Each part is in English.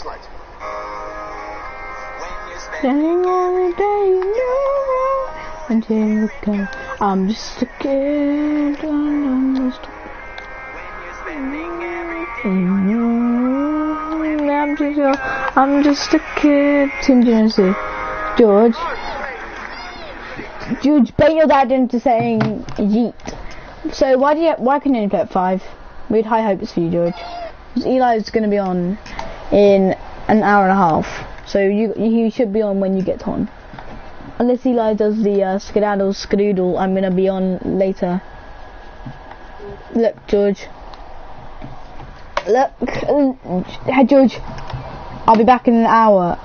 last night. Spending every day you know until you go. I'm just a kid and I'm just I'm just a kid. Contingency. George, bait your dad into saying yeet. So why can you only play at 5? We had high hopes for you, George. Because Eli's going to be on in an hour and a half. So you should be on when you get on. Unless Eli does the skedaddle, I'm going to be on later. Look, George. Look. Hey, George. I'll be back in an hour.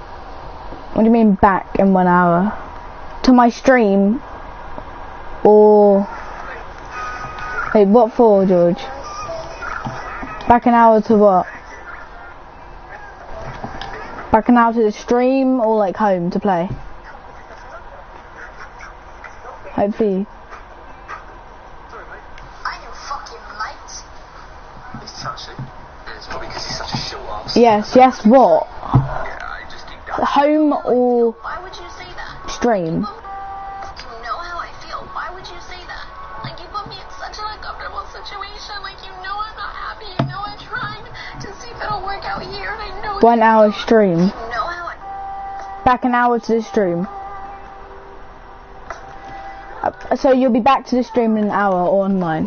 What do you mean back in 1 hour? To my stream? Or... Wait, what for, George? Back an hour to what? Back an hour to the stream or like home to play? Hopefully. Are you fucking late? It's touchy. It's probably because he's such a short ass. Yes, what? Yeah, I just keep going. Home or Why would you say that? stream? You know how I feel. Why would you say that? Like, you put me in such an uncomfortable situation. Like, you know I'm not happy. You know I'm trying to see if it'll work out here. And I know 1 hour stream. you know how I... Back an hour to the stream. So you'll be back to the stream in an hour or online.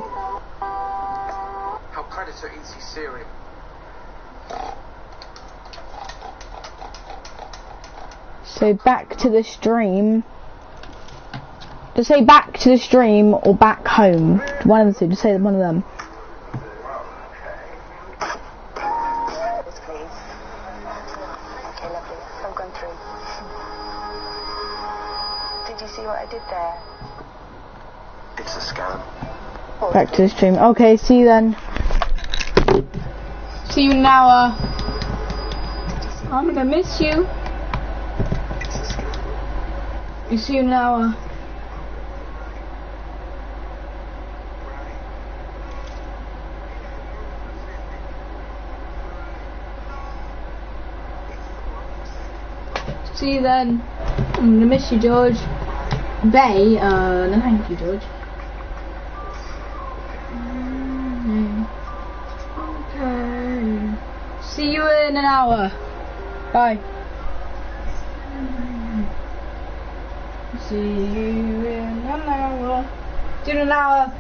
How Predator eats his cereal. So back to the stream. Just say back to the stream or back home. One of the two. Just say one of them. Yes, please. Okay, lovely. I've gone through. Did you see what I did there? It's a scam. Back to the stream. Okay, see you then. See you in an hour. I'm gonna miss you. You see you in an hour. See you then. I'm gonna miss you, George. No thank you, George. Okay. See you in an hour. Bye. See you in an hour. See you in an hour.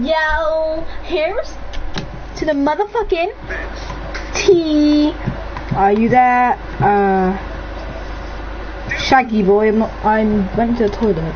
Yo, here's to the motherfucking T. Are you there? Shaggy boy, I'm went to the toilet.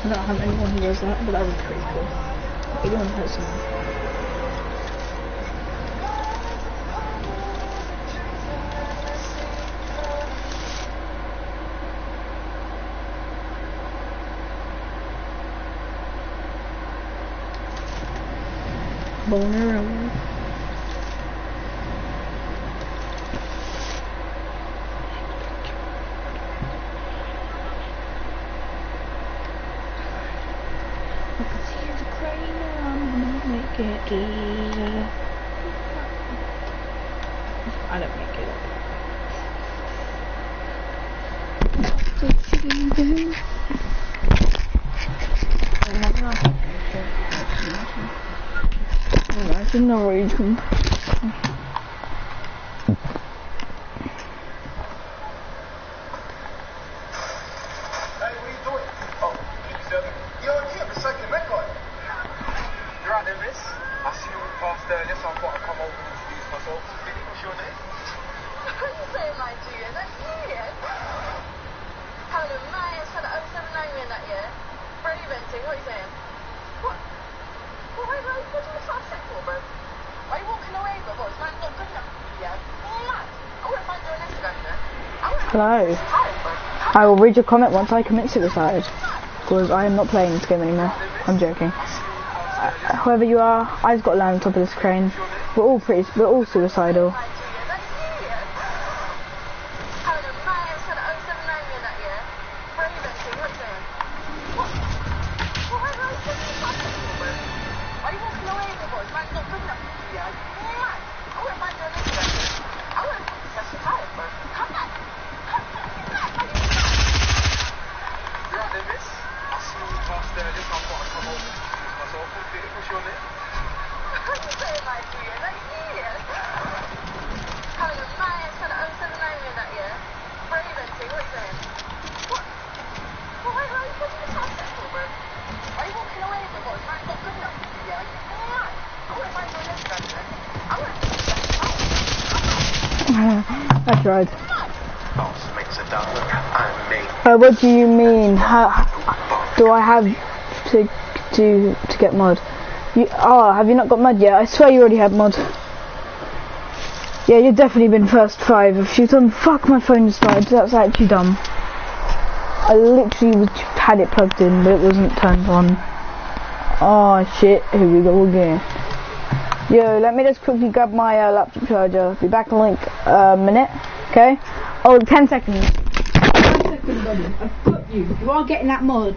I don't have anyone who does that, but that would be pretty cool. Anyone has someone. Vulnerable. I don't make it up. I didn't know where you come. Hello. I will read your comment once I commit suicide, because I am not playing this game anymore. I'm joking. Whoever you are, I've got to land on top of this crane. We're all suicidal. I tried. What do you mean? How do I have to get mod? Have you not got mod yet? I swear you already had mod. Yeah, you've definitely been first 5. If you've done, fuck, my phone just died. That's actually dumb. I literally had it plugged in, but it wasn't turned on. Oh shit! Here we go again. Yo, let me just quickly grab my laptop charger. Be back in like a minute, okay? Oh, 10 seconds. 10 seconds, buddy. I've got you. You are getting that mod.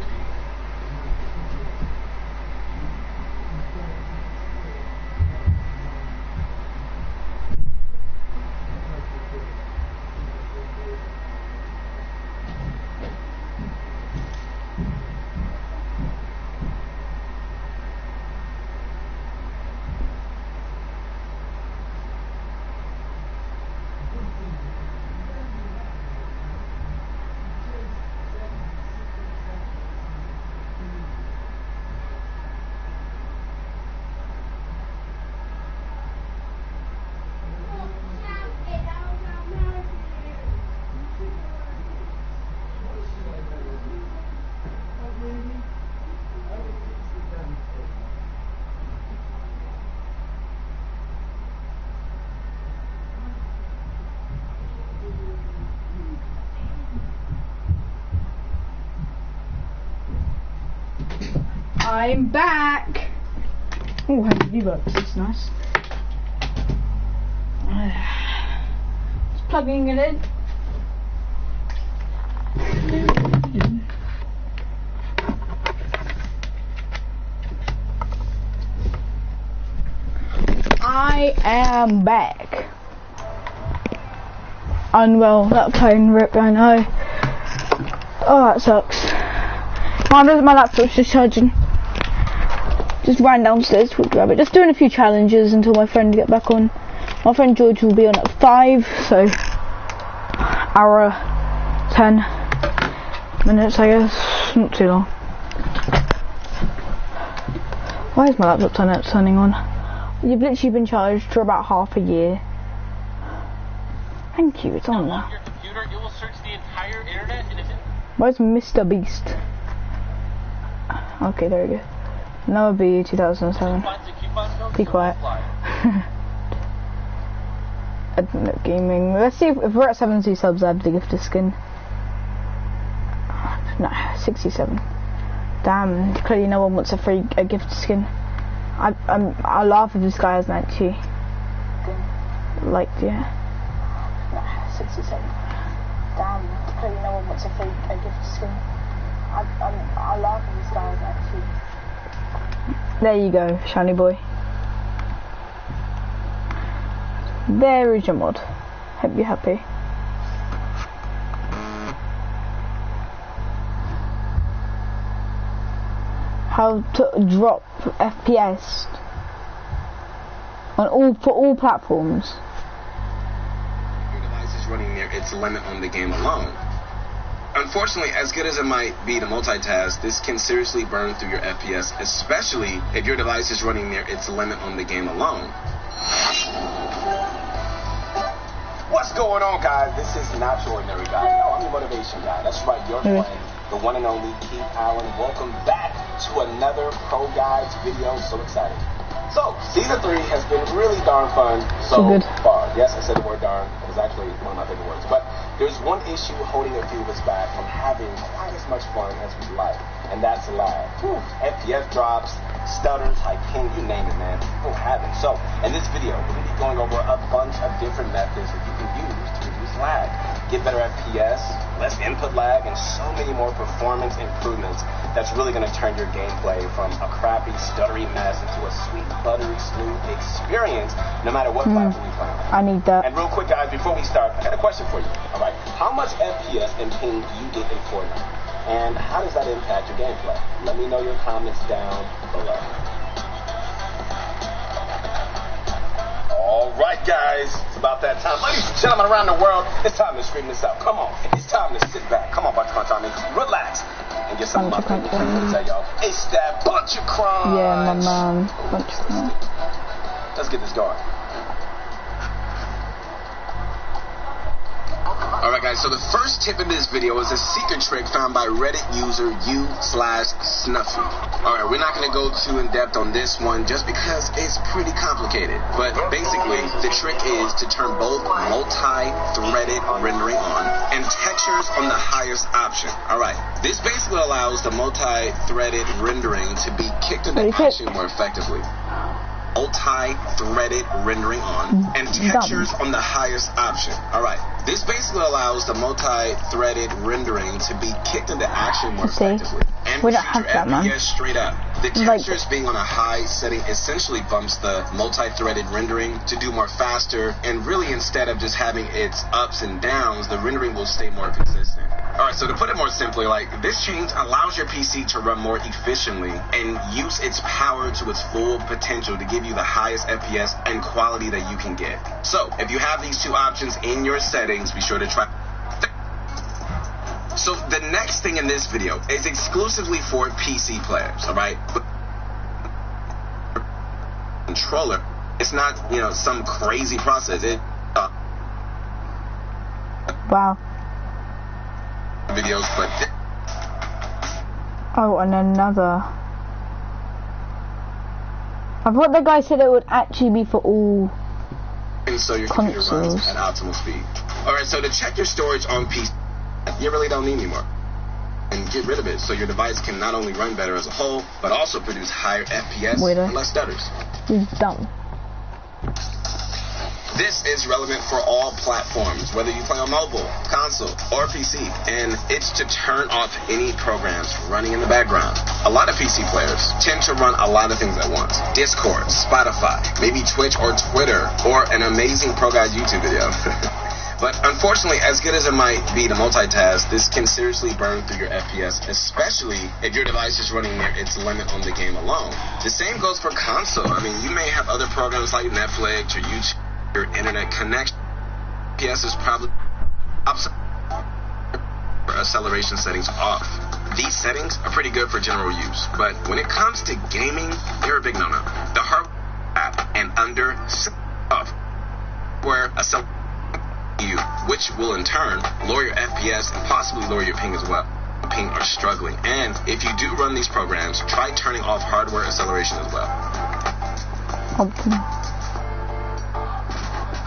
I'm back. Oh, heavy V-Bucks, that's nice. Just plugging it in. I am back. Unwell, that phone rip, I know. Oh, that sucks. My laptop's just charging. Just ran downstairs to grab it. Just doing a few challenges until my friend get back on. My friend George will be on at 5, so hour 10 minutes, I guess. Not too long. Why is my laptop turning on? You've literally been charged for about half a year. Thank you, it's on now. Your computer, it will search the entire internet and if it... Where's Mr. Beast? Okay, there we go. Noah B 2007. Be quiet. Gaming. Let's see if we're at 70 subs. I have the gifted skin. No, 67. Damn, clearly no one wants a gifted skin. I'll laugh if this guy hasn't actually liked, yeah. No, 67. Damn, clearly no one wants a gifted skin. I'll laugh if this guy hasn't actually. There you go, shiny boy. There is your mod. Hope you're happy. How to drop FPS on for all platforms. Your device is running near its limit on the game alone. Unfortunately, as good as it might be to multitask, this can seriously burn through your FPS, especially if your device is running near its limit on the game alone. What's going on, guys? This is Not Your Ordinary Guy. No, I'm your motivation guy. That's right, your friend, the one and only Keith Allen. Welcome back to another Pro Guides video. So excited. So, Season 3 has been really darn fun so far. Yes, I said the word darn. It was actually one of my favorite words. But there's one issue holding a few of us back from having quite as much fun as we'd like, and that's lag. FPS drops, stutters, like ping, you name it, man. People have it. So, in this video, we're going to be going over a bunch of different methods that you can use to reduce lag, get better FPS, less input lag, and so many more performance improvements that's really going to turn your gameplay from a crappy, stuttery mess into a sweet, buttery, smooth experience, no matter what platform you play on. I need that. And real quick, guys, before we start, I got a question for you. All right, how much FPS and ping do you get in Fortnite? And how does that impact your gameplay? Let me know your comments down below. All right, guys, it's about that time. Ladies and gentlemen around the world, it's time to scream this out. Come on, it's time to sit back. Come on, bunch of crunch on me. Relax and get some love. Y'all. It's that bunch of crunch. Yeah, my man. Bunch of crunch. Let's get this going. Alright guys, so the first tip in this video is a secret trick found by Reddit user u/Snuffy. Alright, we're not going to go too in depth on this one just because it's pretty complicated. But basically, the trick is to turn both multi-threaded rendering on and textures on the highest option. Alright, this basically allows the multi-threaded rendering to be kicked into action more effectively. Multi-threaded rendering on and textures on the highest option. Alright, this basically allows the multi-threaded rendering to be kicked into action more effectively and we don't have that, man. FPS straight up. The textures being on a high setting essentially bumps the multi-threaded rendering to do more faster, and really instead of just having its ups and downs, the rendering will stay more consistent. Alright, so to put it more simply, like, this change allows your PC to run more efficiently and use its power to its full potential to give you the highest FPS and quality that you can get. So, if you have these two options in your settings, be sure to try. So, the next thing in this video is exclusively for PC players, alright? Controller, it's not, you know, some crazy process. Wow. Videos, but oh, and another. I thought the guy said it would actually be for all so your computer runs at optimal speed. Alright, so to check your storage on PC, you really don't need anymore. And get rid of it so your device can not only run better as a whole, but also produce higher FPS and less stutters. He's dumb. This is relevant for all platforms, whether you play on mobile, console, or PC, and it's to turn off any programs running in the background. A lot of PC players tend to run a lot of things at once. Discord, Spotify, maybe Twitch or Twitter, or an amazing Pro Guide YouTube video. But unfortunately, as good as it might be to multitask, this can seriously burn through your FPS, especially if your device is running near its limit on the game alone. The same goes for console. I mean, you may have other programs like Netflix or YouTube. Your internet connection FPS is probably acceleration settings off. These settings are pretty good for general use, but when it comes to gaming, they're a big no-no. The hardware app and under off where you, which will in turn lower your FPS and possibly lower your ping as well. developing are struggling. And if you do run these programs, try turning off hardware acceleration as well.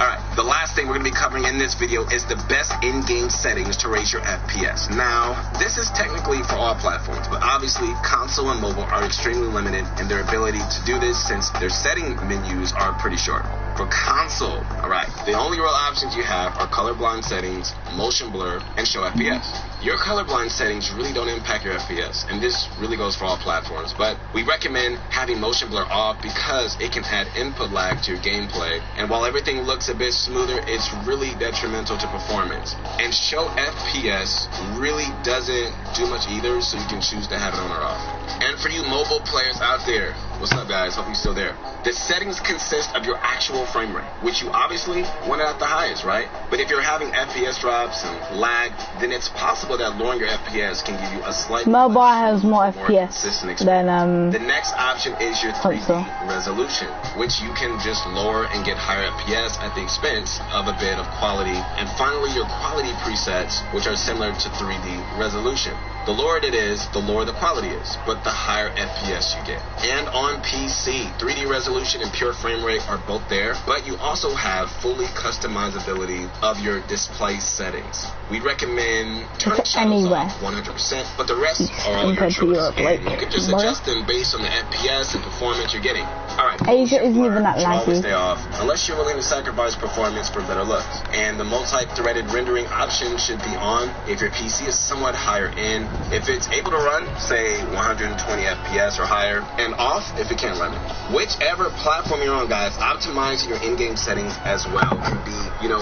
Alright, the last thing we're going to be covering in this video is the best in-game settings to raise your FPS. Now, this is technically for all platforms, but obviously console and mobile are extremely limited in their ability to do this since their setting menus are pretty short. For console, alright, the only real options you have are colorblind settings, motion blur, and show FPS. Your colorblind settings really don't impact your FPS, and this really goes for all platforms, but we recommend having motion blur off because it can add input lag to your gameplay, and while everything looks a bit smoother, it's really detrimental to performance. And show FPS really doesn't do much either, so you can choose to have it on or off. And for you mobile players out there, what's up guys, hope you're still there. The settings consist of your actual frame rate, which you obviously want it at the highest, right? But if you're having FPS drops and lag, then it's possible that lowering your FPS can give you a slightly mobile has more FPS consistent than The next option is your 3D resolution, which you can just lower and get higher FPS at the expense of a bit of quality. And finally, your quality presets, which are similar to 3D resolution. The lower it is, the lower the quality is, but the higher FPS you get. And on PC, 3D resolution and pure frame rate are both there, but you also have fully customizability of your display settings. We recommend turning shadows off 100%, but the rest are all your choice. And you can just adjust them based on the FPS and performance you're getting. Alright, Asia isn't even that always laggy. stay off, unless you're willing to sacrifice performance for better looks. And the multi-threaded rendering option should be on if your PC is somewhat higher end. If it's able to run, say 120 FPS or higher, and off if it can't run it. Whichever platform you're on, guys, optimizing your in-game settings as well can be,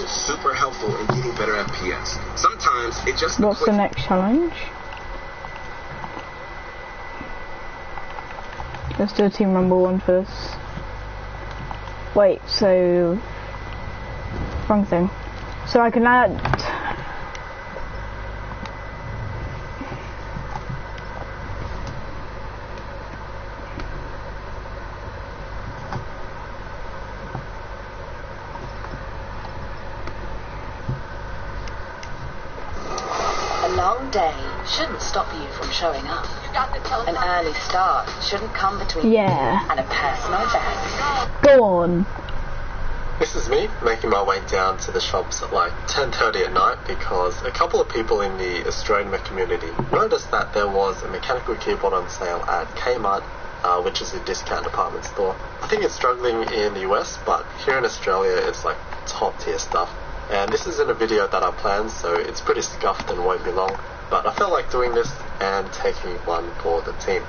super helpful in getting better FPS. Sometimes it just What's the next challenge? Let's do a Team Rumble one first. Wait, so wrong thing. So I can add. A long day shouldn't stop you from showing up. An early start shouldn't come between you and a personal best. Go on. This is me making my way down to the shops at like 10:30 at night because a couple of people in the Australian community noticed that there was a mechanical keyboard on sale at Kmart, which is a discount department store. I think it's struggling in the US, but here in Australia it's like top tier stuff. And this isn't a video that I planned, so it's pretty scuffed and won't be long. But I felt like doing this and taking one for the team.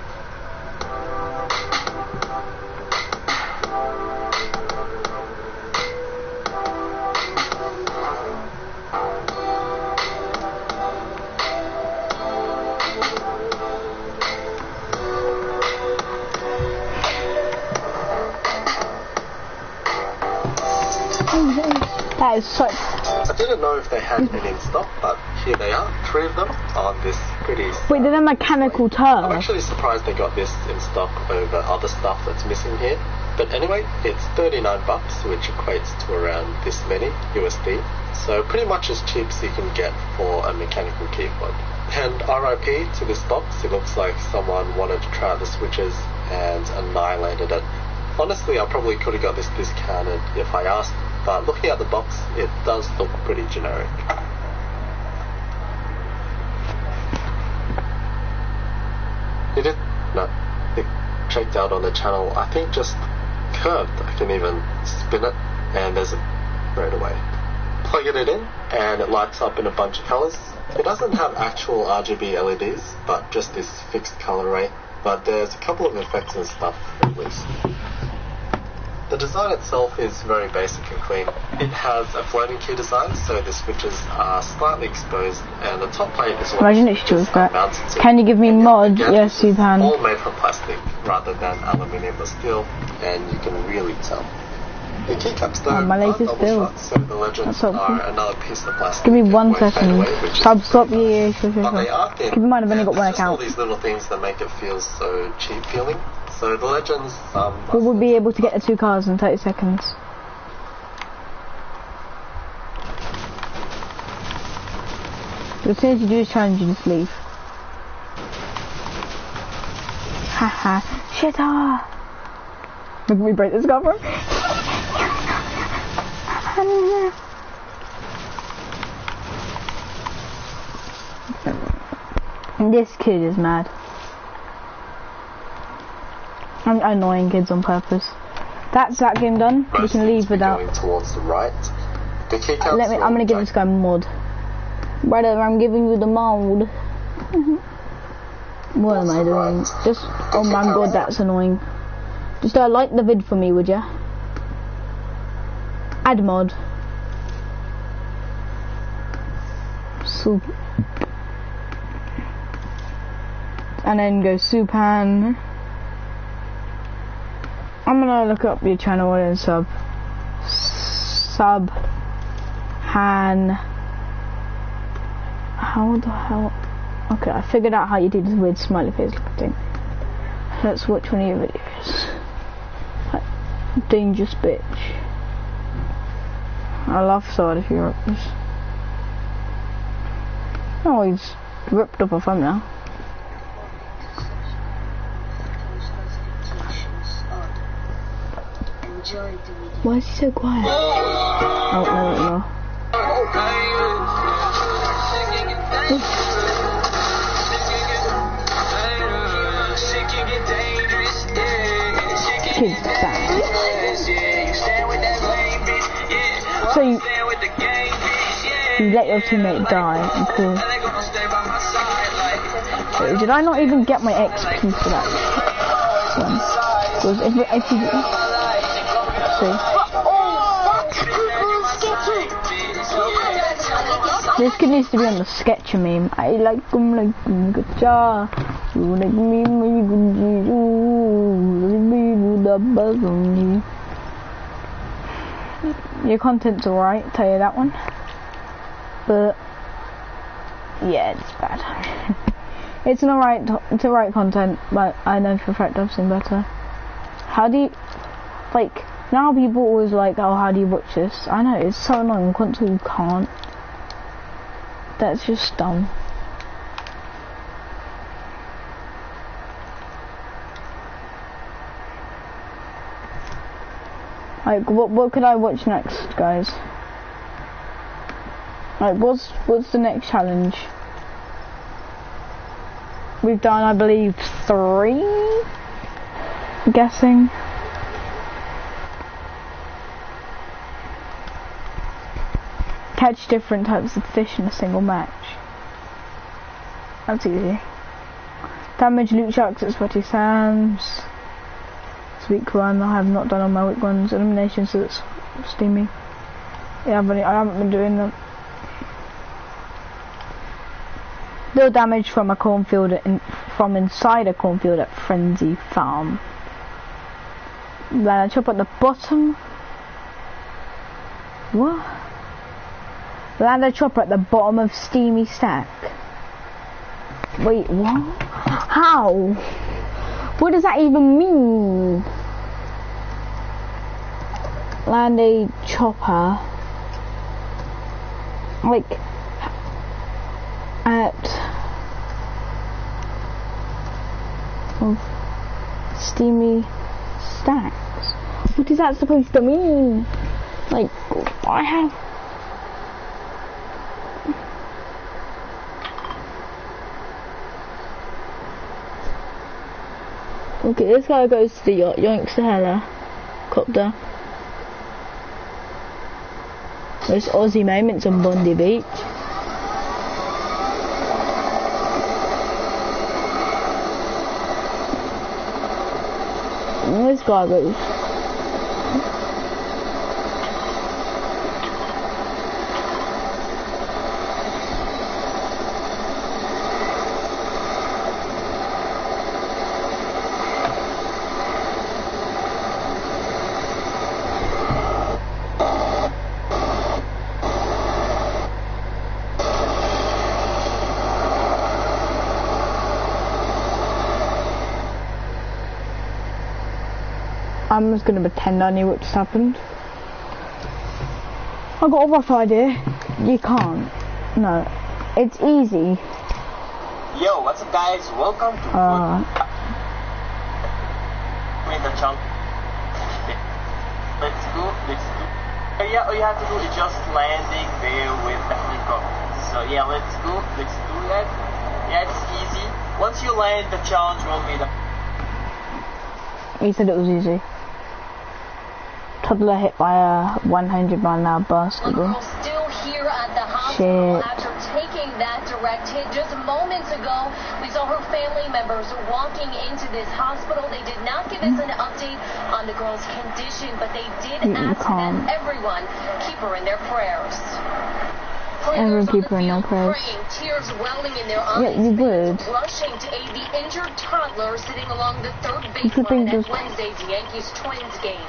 That is such. I didn't know if they had any in stock, but here they are, 3 of them on this pretty. Wait, they're mechanical turf. I'm actually surprised they got this in stock over other stuff that's missing here. But anyway, it's $39, which equates to around this many USD. So pretty much as cheap as you can get for a mechanical keyboard. And RIP to this box, it looks like someone wanted to try out the switches and annihilated it. Honestly, I probably could have got this discounted if I asked, but looking at the box, it does look pretty generic. It checked out on the channel, I think just curved. I can even spin it, and there's a right away. Plugging it in, and it lights up in a bunch of colors. It doesn't have actual RGB LEDs, but just this fixed color array. But there's a couple of effects and stuff at least. The design itself is very basic and clean. It has a floating key design, so the switches are slightly exposed, and the top plate is Imagine it's true, that. Can you give me mod? Yes, you can. All made from plastic rather than aluminium or steel, and you can really tell. The keycaps though my latest are build. double shot, so the legends are another piece of plastic. Give me 1 that won't fade second. away, which is Stop. nice. Sure. But they are thin. Keep in mind, I've only got one and it's just all account. these little things that make it feel so cheap feeling. So the legends, We will be able to get the 2 cars in 30 seconds. As soon as you do this challenge, you just leave. Haha. Shitter. Look at me break this cover. This kid is mad. I'm annoying kids on purpose. That's that game done. We can leave without. Going towards the right. I'm gonna give this guy mod. Brother, I'm giving you the mod. What am I doing? Just, oh my god, that's annoying. Just like the vid for me, would ya? Add mod. Super. And then go Supan. I'm gonna look up your channel and sub Han. How the hell? Okay, I figured out how you do this weird smiley face looking thing. Let's watch one of your videos. Dangerous bitch. I love Sword if you rip this. Oh, he's ripped up a thumbnail. Why is he so quiet? Oh, no. Kid's bad. So you let your teammate die. Cool. Wait, did I not even get my XP for that one? Because if you see. This kid needs to be on the Sketcher meme. I like him good job. You like me when you do the buzz on you. Your content's alright, tell you that one. But yeah, it's bad. It's alright content, but I know for a fact I've seen better. How do you like now people always like, oh, how do you watch this? I know, it's so annoying console you can't. That's just dumb. Like, what could I watch next, guys? Like, what's the next challenge? We've done, I believe, 3? I'm guessing. Catch different types of fish in a single match. That's easy. Damage loot sharks at Sweaty Sam's. Week 1 I have not done on my week 1's eliminations, so it's steamy. Yeah, but I haven't been doing them. Deal damage from a cornfield from inside a cornfield at Frenzy Farm. Then I chop at the bottom. What? Ladder chopper at the bottom of Steamy Stack. Wait, what? How? What does that even mean? Land a chopper. Like, at of Steamy Stacks. What is that supposed to mean? Like, I have. Okay, this guy goes to the yacht, yoinks the helicopter. There's Aussie moments on Bondi Beach. And this guy goes. I'm just gonna pretend I knew what just happened. I got a rough idea. You can't. No. It's easy. Yo, what's up guys? Welcome to Fortnite. between the chunk. Let's go. Yeah, all you have to do is just landing there with the helicopter. So yeah, let's go. Let's do that. Yeah, it's easy. Once you land, the challenge will be the... He said it was easy. Toddler hit by a 100-mile-an-hour basketball. Still here at the hospital after taking that direct hit. Just moments ago, we saw her family members walking into this hospital. They did not give us an update on the girl's condition, but they did ask that everyone keep her in their prayers. Everyone keep her in their prayers. Tears welling in their eyes. Yeah, you would. Rushing to aid the injured toddler sitting along the third baseline at Wednesday's Yankees-Twins game.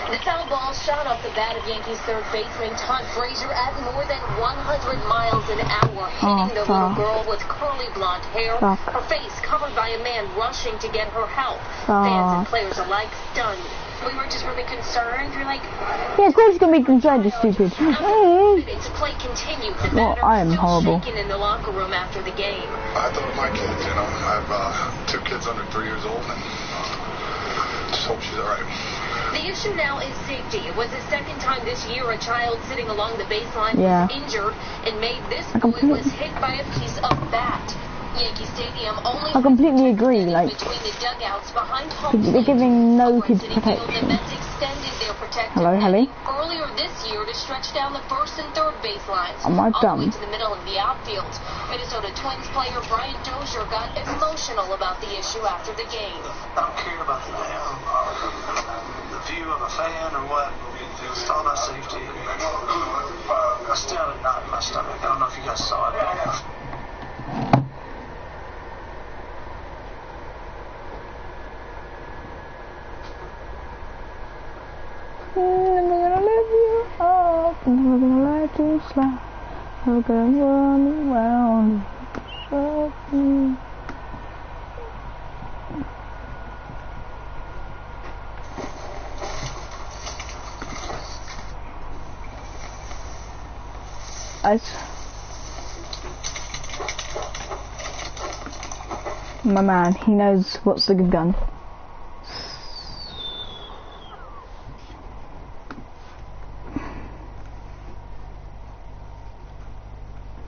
The foul ball shot off the bat of Yankees third baseman Todd Frazier at more than 100 miles an hour, hitting the little girl with curly blonde hair, her face covered by a man rushing to get her help. Fans and players alike stunned. We were just really concerned. We're like, yeah, of course you're gonna be concerned, you stupid. Its play continued. The well, I am horrible. In the locker room after the game. I thought of my kids, you know. I have 2 kids under 3 years old, and just hope she's all right. The issue now is safety. It was the second time this year a child sitting along the baseline was injured, and made this boy was hit by a piece of bat. Yankee Stadium only I completely agree, like, between the dugouts behind home they're giving no kids protection. Hello, Helly. Earlier this year to stretch down the first and third baselines, Am I all dumb? the way to the middle of the outfield. Minnesota Twins player Brian Dozier got emotional about the issue after the game. I don't care about the view of a fan or what. It's all about safety. I still had a knot in my stomach. I don't know if you guys saw it. Never gonna let you up, never gonna let you slide, never gonna run around. My man, he knows what's the good gun.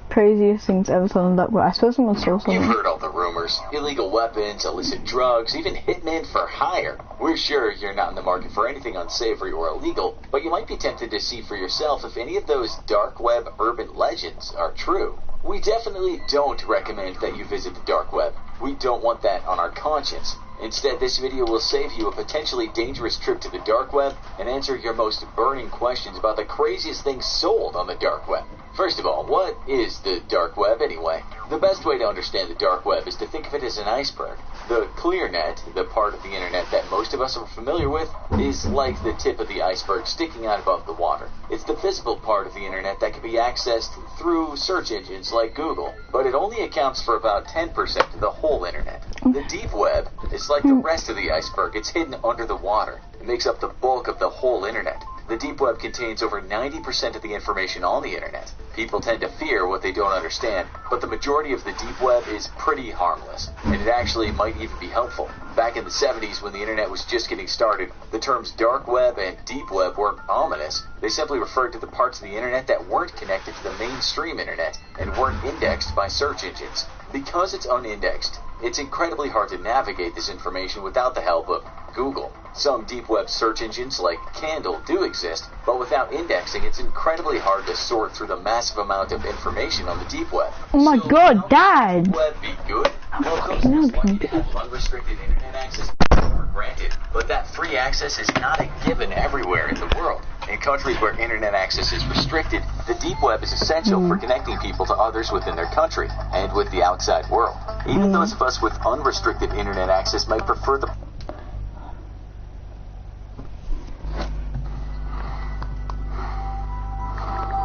Craziest things ever told on that. I suppose someone saw something. You've heard all the rumors. Illegal weapons, illicit drugs, even hitmen for hire. We're sure you're not in the market for anything unsavory or illegal, but you might be tempted to see for yourself if any of those dark web urban legends are true. We definitely don't recommend that you visit the dark web. We don't want that on our conscience. Instead, this video will save you a potentially dangerous trip to the dark web and answer your most burning questions about the craziest things sold on the dark web. First of all, what is the dark web anyway? The best way to understand the dark web is to think of it as an iceberg. The clear net, the part of the internet that most of us are familiar with, is like the tip of the iceberg sticking out above the water. It's the visible part of the internet that can be accessed through search engines like Google, but it only accounts for about 10% of the whole internet. The deep web is like the rest of the iceberg. It's hidden under the water. It makes up the bulk of the whole internet. The deep web contains over 90% of the information on the internet. People tend to fear what they don't understand, but the majority of the deep web is pretty harmless, and it actually might even be helpful. Back in the 70s, when the internet was just getting started, the terms dark web and deep web weren't ominous. They simply referred to the parts of the internet that weren't connected to the mainstream internet and weren't indexed by search engines. Because it's unindexed, it's incredibly hard to navigate this information without the help of Google. Some deep web search engines like Candle do exist, but without indexing, it's incredibly hard to sort through the massive amount of information on the deep web. Oh my god, Dad! Deep web be good? Unrestricted internet access for granted, but that free access is not a given everywhere in the world. In countries where internet access is restricted, the deep web is essential for connecting people to others within their country and with the outside world. Even those of us with unrestricted internet access might prefer the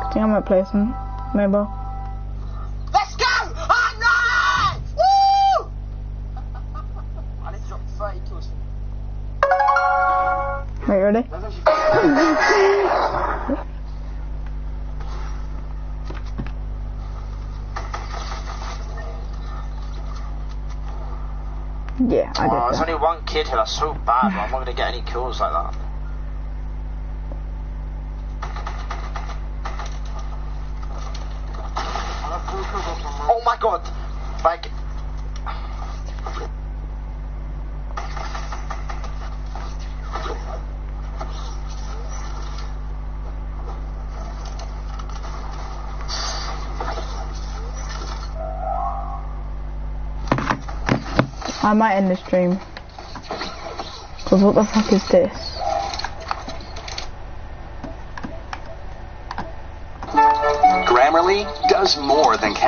I think I might play some mobile. Let's go! Alright! Woo! I need to drop 30 kills. Wait, ready? Yeah, I did there's that. only one kid here that's so bad, but I'm not gonna get any kills like that. Oh my god! Like... I might end the stream. Cause what the fuck is this? Grammarly does more than